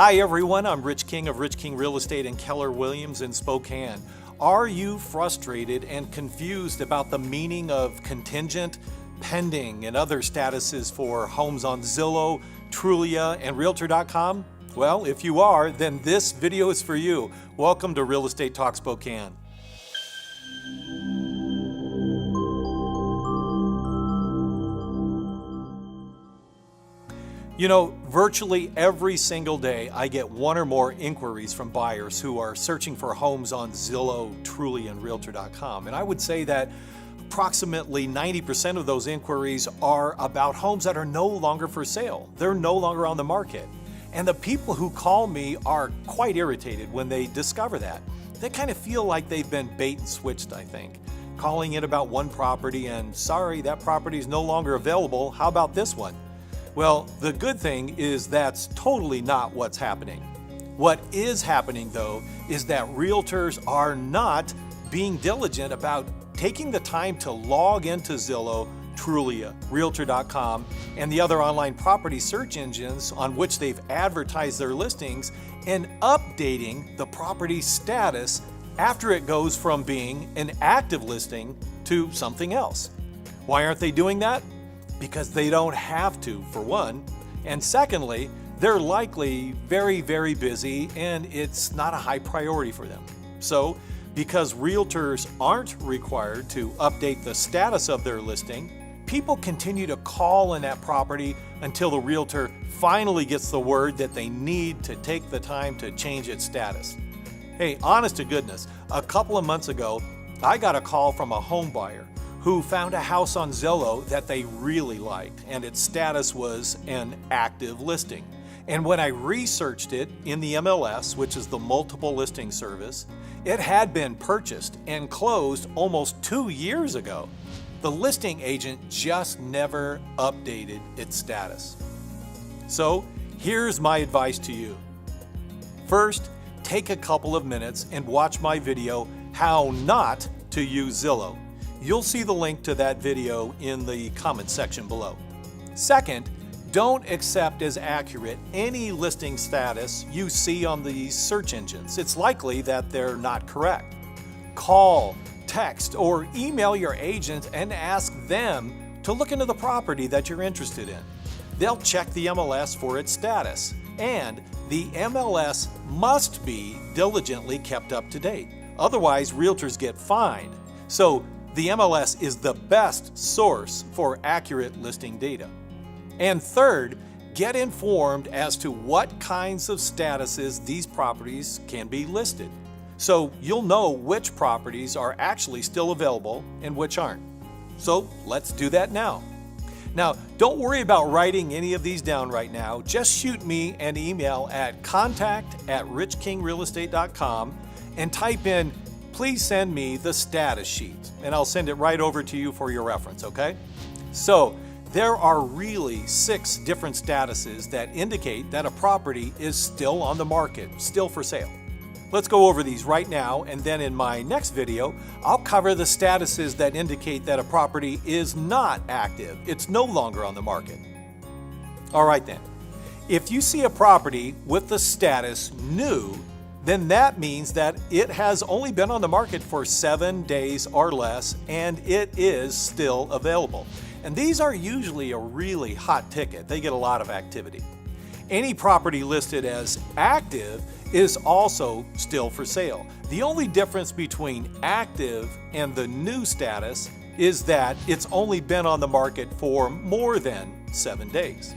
Hi everyone, I'm Rich King of Rich King Real Estate in Keller Williams in Spokane. Are you frustrated and confused about the meaning of contingent, pending, and other statuses for homes on Zillow, Trulia, and Realtor.com? Well, if you are, then this video is for you. Welcome to Real Estate Talk Spokane. You know, virtually every single day I get one or more inquiries from buyers who are searching for homes on Zillow, Trulia, and Realtor.com. And I would say that approximately 90% of those inquiries are about homes that are no longer for sale. They're no longer on the market. And the people who call me are quite irritated when they discover that. They kind of feel like they've been bait and switched, I think. Calling in about one property and, sorry, that property is no longer available. How about this one? Well, the good thing is that's totally not what's happening. What is happening, though, is that realtors are not being diligent about taking the time to log into Zillow, Trulia, Realtor.com, and the other online property search engines on which they've advertised their listings and updating the property status after it goes from being an active listing to something else. Why aren't they doing that? Because they don't have to, for one. And secondly, they're likely very, very busy and it's not a high priority for them. So, because realtors aren't required to update the status of their listing, people continue to call in that property until the realtor finally gets the word that they need to take the time to change its status. Hey, honest to goodness, a couple of months ago, I got a call from a home buyer who found a house on Zillow that they really liked, and its status was an active listing. And when I researched it in the MLS, which is the multiple listing service, it had been purchased and closed almost 2 years ago. The listing agent just never updated its status. So here's my advice to you. First, take a couple of minutes and watch my video, How Not to Use Zillow. You'll see the link to that video in the comment section below. Second, don't accept as accurate any listing status you see on these search engines. It's likely that they're not correct. Call, text, or email your agent and ask them to look into the property that you're interested in. They'll check the MLS for its status, and the MLS must be diligently kept up to date. Otherwise, realtors get fined. So, the MLS is the best source for accurate listing data. And third, get informed as to what kinds of statuses these properties can be listed, so you'll know which properties are actually still available and which aren't. So let's do that now. Now, don't worry about writing any of these down right now. Just shoot me an email at contact@richkingrealestate.com and type in, please send me the status sheet, and I'll send it right over to you for your reference, okay? So, there are really 6 different statuses that indicate that a property is still on the market, still for sale. Let's go over these right now, and then in my next video, I'll cover the statuses that indicate that a property is not active, it's no longer on the market. All right then, if you see a property with the status new, then that means that it has only been on the market for 7 days or less, and it is still available. And these are usually a really hot ticket. They get a lot of activity. Any property listed as active is also still for sale. The only difference between active and the new status is that it's only been on the market for more than 7 days.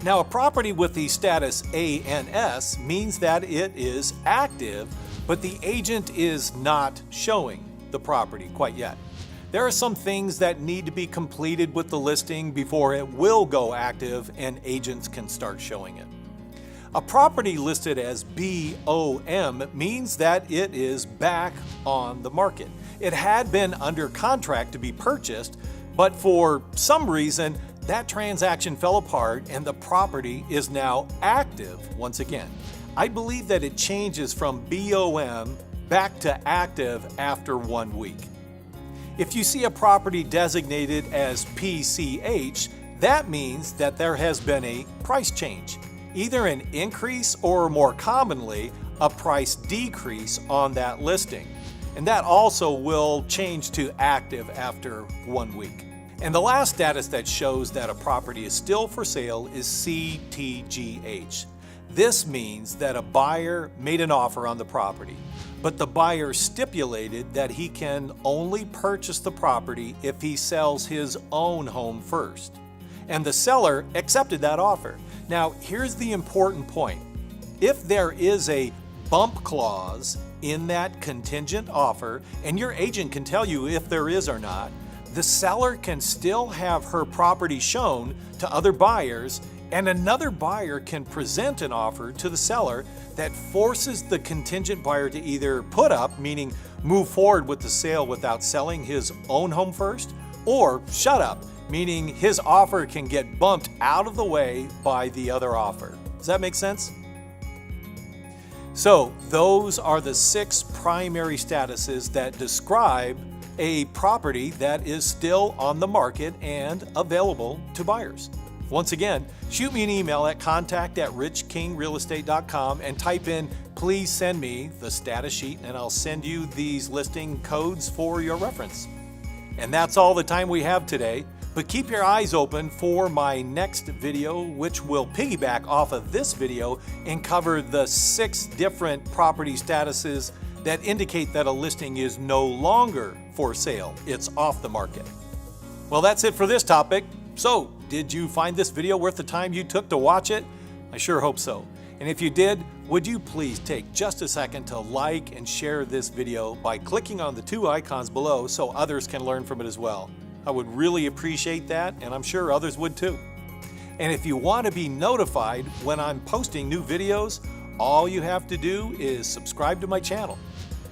Now, a property with the status ANS means that it is active, but the agent is not showing the property quite yet. There are some things that need to be completed with the listing before it will go active and agents can start showing it. A property listed as BOM means that it is back on the market. It had been under contract to be purchased, but for some reason, that transaction fell apart and the property is now active once again. I believe that it changes from BOM back to active after 1 week. If you see a property designated as PCH, that means that there has been a price change. either an increase or, more commonly, a price decrease on that listing. And that also will change to active after 1 week. And the last status that shows that a property is still for sale is CTGH. This means that a buyer made an offer on the property, but the buyer stipulated that he can only purchase the property if he sells his own home first. And the seller accepted that offer. Now, here's the important point. If there is a bump clause in that contingent offer, and your agent can tell you if there is or not, the seller can still have her property shown to other buyers, and another buyer can present an offer to the seller that forces the contingent buyer to either put up, meaning move forward with the sale without selling his own home first, or shut up, meaning his offer can get bumped out of the way by the other offer. Does that make sense? So those are the 6 primary statuses that describe a property that is still on the market and available to buyers. Once again, shoot me an email at contact@richkingrealestate.com and type in, "Please send me the status sheet," and I'll send you these listing codes for your reference. And that's all the time we have today, but keep your eyes open for my next video, which will piggyback off of this video and cover the 6 different property statuses that indicate that a listing is no longer for sale. It's off the market. Well, that's it for this topic. So, did you find this video worth the time you took to watch it? I sure hope so. And if you did, would you please take just a second to like and share this video by clicking on the 2 icons below so others can learn from it as well. I would really appreciate that, and I'm sure others would too. And if you want to be notified when I'm posting new videos, all you have to do is subscribe to my channel.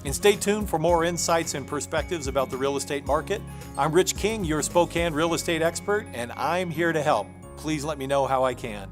And stay tuned for more insights and perspectives about the real estate market. I'm Rich King, your Spokane real estate expert, and I'm here to help. Please let me know how I can.